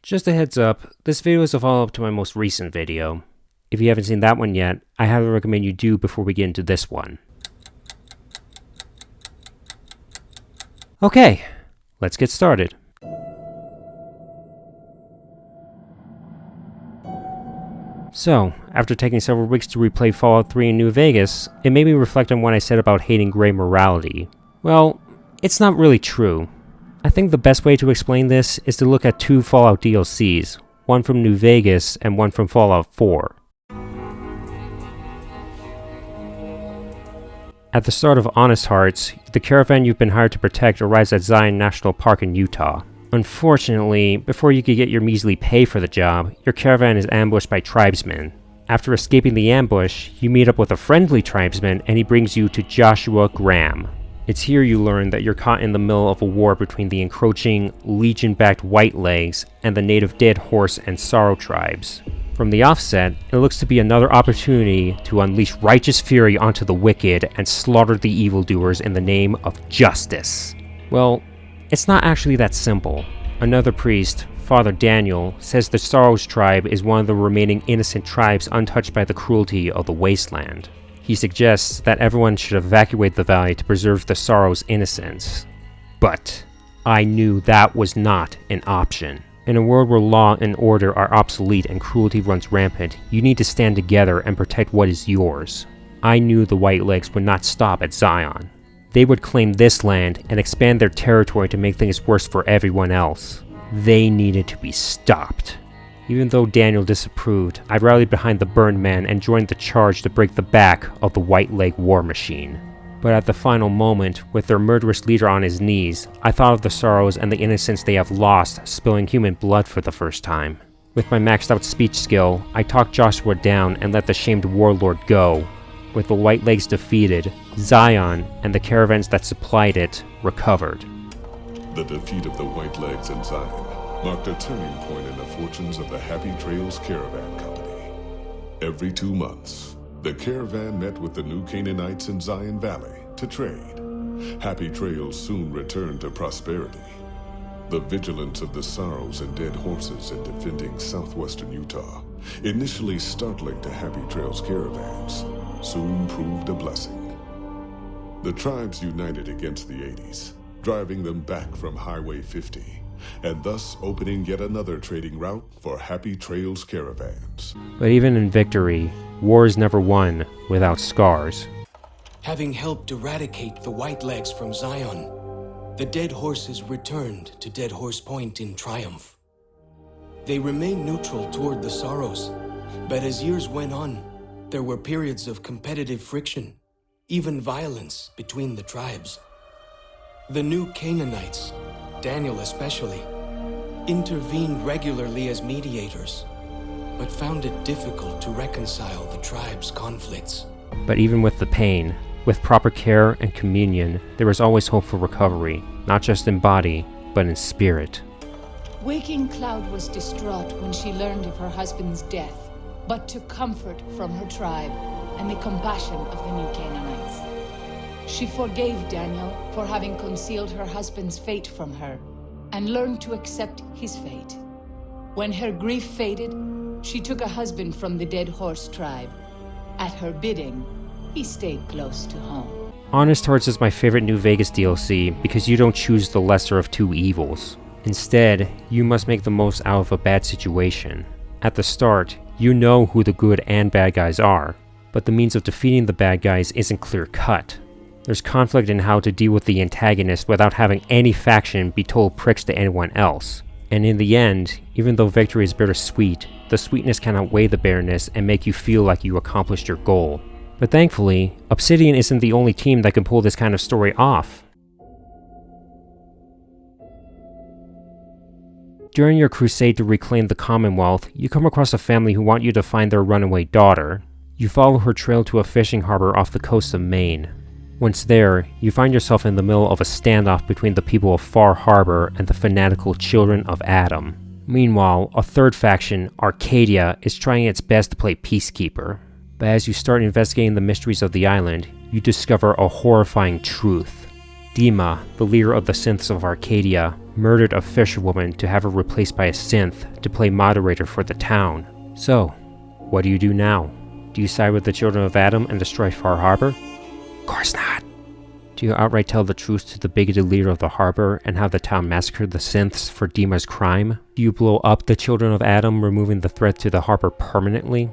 Just a heads up, this video is a follow-up to my most recent video. If you haven't seen that one yet, I highly recommend you do before we get into this one. Okay, let's get started. So, after taking several weeks to replay Fallout 3 in New Vegas, it made me reflect on what I said about hating gray morality. Well, it's not really true. I think the best way to explain this is to look at two Fallout DLCs, one from New Vegas and one from Fallout 4. At the start of Honest Hearts, the caravan you've been hired to protect arrives at Zion National Park in Utah. Unfortunately, before you could get your measly pay for the job, your caravan is ambushed by tribesmen. After escaping the ambush, you meet up with a friendly tribesman and he brings you to Joshua Graham. It's here you learn that you're caught in the middle of a war between the encroaching, Legion-backed Whitelegs and the native Dead Horse and Sorrow tribes. From the offset, it looks to be another opportunity to unleash righteous fury onto the wicked and slaughter the evildoers in the name of justice. Well, it's not actually that simple. Another priest, Father Daniel, says the Sorrows tribe is one of the remaining innocent tribes untouched by the cruelty of the wasteland. He suggests that everyone should evacuate the valley to preserve the Sorrows' innocence. But I knew that was not an option. In a world where law and order are obsolete and cruelty runs rampant, you need to stand together and protect what is yours. I knew the Whitelegs would not stop at Zion. They would claim this land and expand their territory to make things worse for everyone else. They needed to be stopped. Even though Daniel disapproved, I rallied behind the Burned Man and joined the charge to break the back of the Whiteleg war machine. But at the final moment, with their murderous leader on his knees, I thought of the Sorrows and the innocents they have lost, spilling human blood for the first time. With my maxed out speech skill, I talked Joshua down and let the shamed warlord go. With the Whitelegs defeated, Zion, and the caravans that supplied it, recovered. The defeat of the Whitelegs and Zion marked a turning point in the fortunes of the Happy Trails Caravan Company. Every 2 months, the caravan met with the new Canaanites in Zion Valley to trade. Happy Trails soon returned to prosperity. The vigilance of the Sorrows and Dead Horses in defending southwestern Utah, initially startling to Happy Trails caravans, soon proved a blessing. The tribes united against the 80s, driving them back from Highway 50, and thus opening yet another trading route for Happy Trails caravans. But even in victory, war is never won without scars. Having helped eradicate the Whitelegs from Zion, the Dead Horses returned to Dead Horse Point in triumph. They remained neutral toward the Sorrows, but as years went on, there were periods of competitive friction, even violence between the tribes. The new Canaanites, Daniel especially, intervened regularly as mediators, but found it difficult to reconcile the tribes' conflicts. But even with the pain, with proper care and communion, there is always hope for recovery, not just in body, but in spirit. Waking Cloud was distraught when she learned of her husband's death, but took comfort from her tribe and the compassion of the new Canaanites. She forgave Daniel for having concealed her husband's fate from her, and learned to accept his fate. When her grief faded, she took a husband from the Dead Horse tribe. At her bidding, he stayed close to home. Honest Hearts is my favorite New Vegas DLC because you don't choose the lesser of two evils. Instead, you must make the most out of a bad situation. At the start, you know who the good and bad guys are, but the means of defeating the bad guys isn't clear-cut. There's conflict in how to deal with the antagonist without having any faction be total pricks to anyone else. And in the end, even though victory is bittersweet, the sweetness can outweigh the bitterness and make you feel like you accomplished your goal. But thankfully, Obsidian isn't the only team that can pull this kind of story off. During your crusade to reclaim the Commonwealth, you come across a family who want you to find their runaway daughter. You follow her trail to a fishing harbor off the coast of Maine. Once there, you find yourself in the middle of a standoff between the people of Far Harbor and the fanatical Children of Adam. Meanwhile, a third faction, Arcadia, is trying its best to play peacekeeper. But as you start investigating the mysteries of the island, you discover a horrifying truth. Dima, the leader of the synths of Arcadia, murdered a fisherwoman to have her replaced by a synth to play moderator for the town. So, what do you do now? Do you side with the children of Adam and destroy Far Harbor? Of course not. Do you outright tell the truth to the bigoted leader of the harbor and have the town massacre the synths for Dima's crime? Do you blow up the children of Adam, removing the threat to the harbor permanently?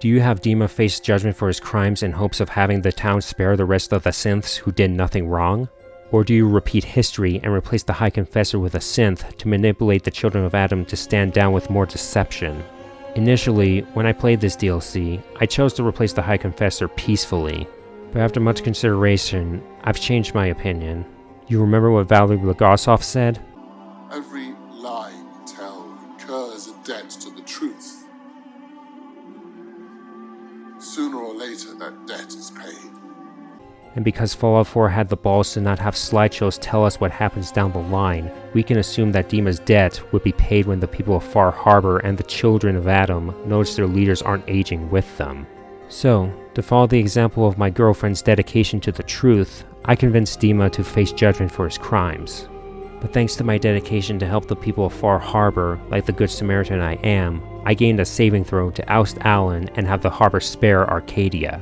Do you have Dima face judgment for his crimes in hopes of having the town spare the rest of the synths who did nothing wrong? Or do you repeat history and replace the High Confessor with a synth to manipulate the children of Adam to stand down with more deception? Initially, when I played this DLC, I chose to replace the High Confessor peacefully, but after much consideration, I've changed my opinion. You remember what Valery Legasov said? Every lie you tell incurs a debt to the truth. Sooner or later, that debt is paid. And because Fallout 4 had the balls to not have slideshows tell us what happens down the line, we can assume that Dima's debt would be paid when the people of Far Harbor and the children of Adam notice their leaders aren't aging with them. So, to follow the example of my girlfriend's dedication to the truth, I convinced Dima to face judgment for his crimes. But thanks to my dedication to help the people of Far Harbor, like the Good Samaritan I am, I gained a saving throw to oust Alan and have the harbor spare Arcadia.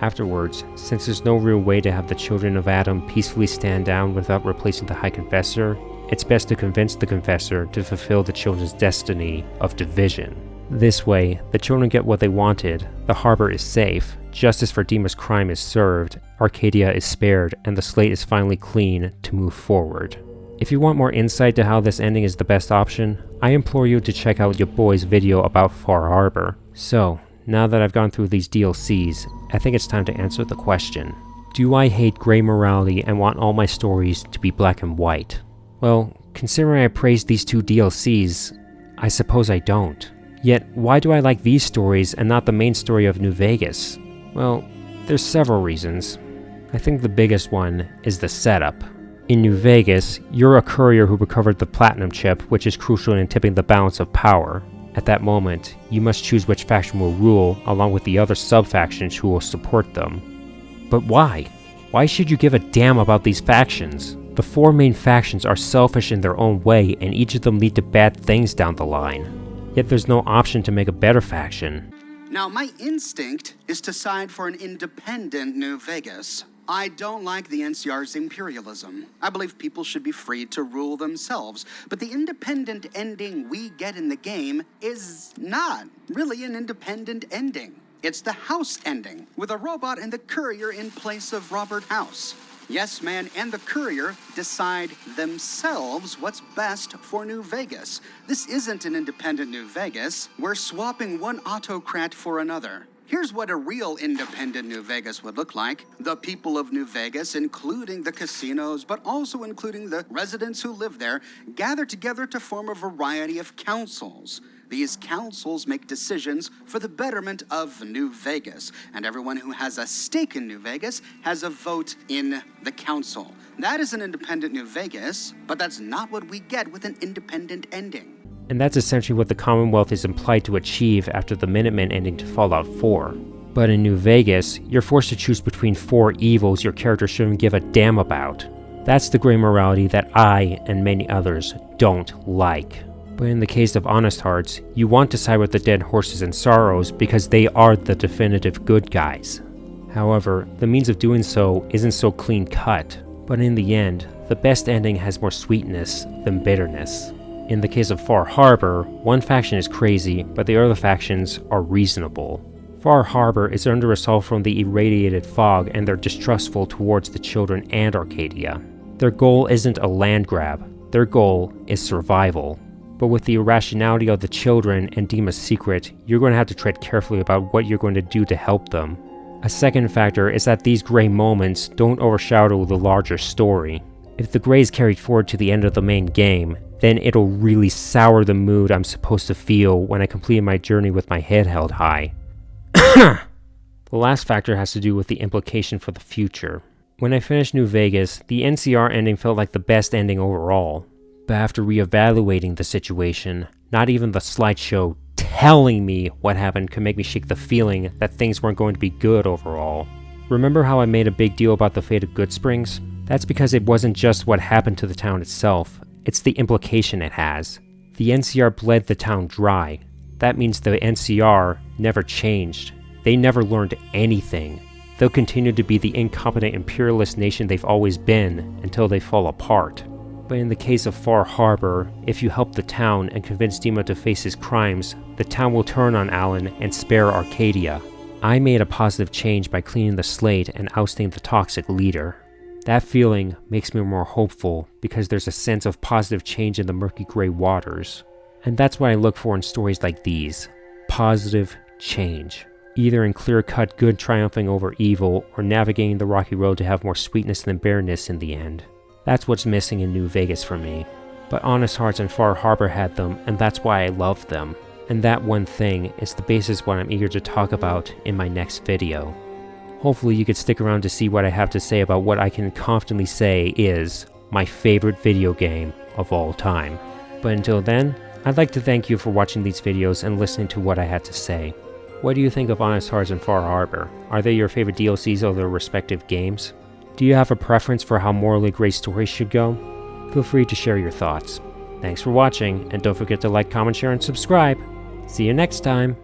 Afterwards, since there's no real way to have the children of Adam peacefully stand down without replacing the High Confessor, it's best to convince the Confessor to fulfill the children's destiny of division. This way, the children get what they wanted, the harbor is safe, justice for Dima's crime is served, Arcadia is spared, and the slate is finally clean to move forward. If you want more insight to how this ending is the best option, I implore you to check out your boy's video about Far Harbor. So, now that I've gone through these DLCs, I think it's time to answer the question. Do I hate gray morality and want all my stories to be black and white? Well, considering I praised these two DLCs, I suppose I don't. Yet, why do I like these stories and not the main story of New Vegas? Well, there's several reasons. I think the biggest one is the setup. In New Vegas, you're a courier who recovered the platinum chip, which is crucial in tipping the balance of power. At that moment, you must choose which faction will rule, along with the other sub-factions who will support them. But why? Why should you give a damn about these factions? The four main factions are selfish in their own way, and each of them lead to bad things down the line. Yet there's no option to make a better faction. Now, my instinct is to side for an independent New Vegas. I don't like the NCR's imperialism. I believe people should be free to rule themselves. But the independent ending we get in the game is not really an independent ending. It's the House ending, with a robot and the courier in place of Robert House. Yes Man and the courier decide themselves what's best for New Vegas. This isn't an independent New Vegas. We're swapping one autocrat for another. Here's what a real independent New Vegas would look like. The people of New Vegas, including the casinos, but also including the residents who live there, gather together to form a variety of councils. These councils make decisions for the betterment of New Vegas, and everyone who has a stake in New Vegas has a vote in the council. That is an independent New Vegas, but that's not what we get with an independent ending. And that's essentially what the Commonwealth is implied to achieve after the Minutemen ending to Fallout 4. But in New Vegas, you're forced to choose between four evils your character shouldn't give a damn about. That's the gray morality that I, and many others, don't like. But in the case of Honest Hearts, you want to side with the Dead Horses and Sorrows because they are the definitive good guys. However, the means of doing so isn't so clean cut, but in the end, the best ending has more sweetness than bitterness. In the case of Far Harbor, one faction is crazy, but the other factions are reasonable. Far Harbor is under assault from the irradiated fog and they're distrustful towards the children and Arcadia. Their goal isn't a land grab, their goal is survival. But with the irrationality of the children and Dima's secret, you're going to have to tread carefully about what you're going to do to help them. A second factor is that these gray moments don't overshadow the larger story. If the gray is carried forward to the end of the main game, then it'll really sour the mood I'm supposed to feel when I complete my journey with my head held high. The last factor has to do with the implication for the future. When I finished New Vegas, the NCR ending felt like the best ending overall. But after reevaluating the situation, not even the slideshow telling me what happened could make me shake the feeling that things weren't going to be good overall. Remember how I made a big deal about the fate of Goodsprings? That's because it wasn't just what happened to the town itself, it's the implication it has. The NCR bled the town dry. That means the NCR never changed. They never learned anything. They'll continue to be the incompetent imperialist nation they've always been until they fall apart. But in the case of Far Harbor, if you help the town and convince Demo to face his crimes, the town will turn on Alan and spare Arcadia. I made a positive change by cleaning the slate and ousting the toxic leader. That feeling makes me more hopeful because there's a sense of positive change in the murky gray waters. And that's what I look for in stories like these. Positive change. Either in clear-cut good triumphing over evil, or navigating the rocky road to have more sweetness than bareness in the end. That's what's missing in New Vegas for me. But Honest Hearts and Far Harbor had them, and that's why I love them. And that one thing is the basis of what I'm eager to talk about in my next video. Hopefully you could stick around to see what I have to say about what I can confidently say is my favorite video game of all time. But until then, I'd like to thank you for watching these videos and listening to what I had to say. What do you think of Honest Hearts and Far Harbor? Are they your favorite DLCs of their respective games? Do you have a preference for how morally gray stories should go? Feel free to share your thoughts. Thanks for watching, and don't forget to like, comment, share, and subscribe. See you next time!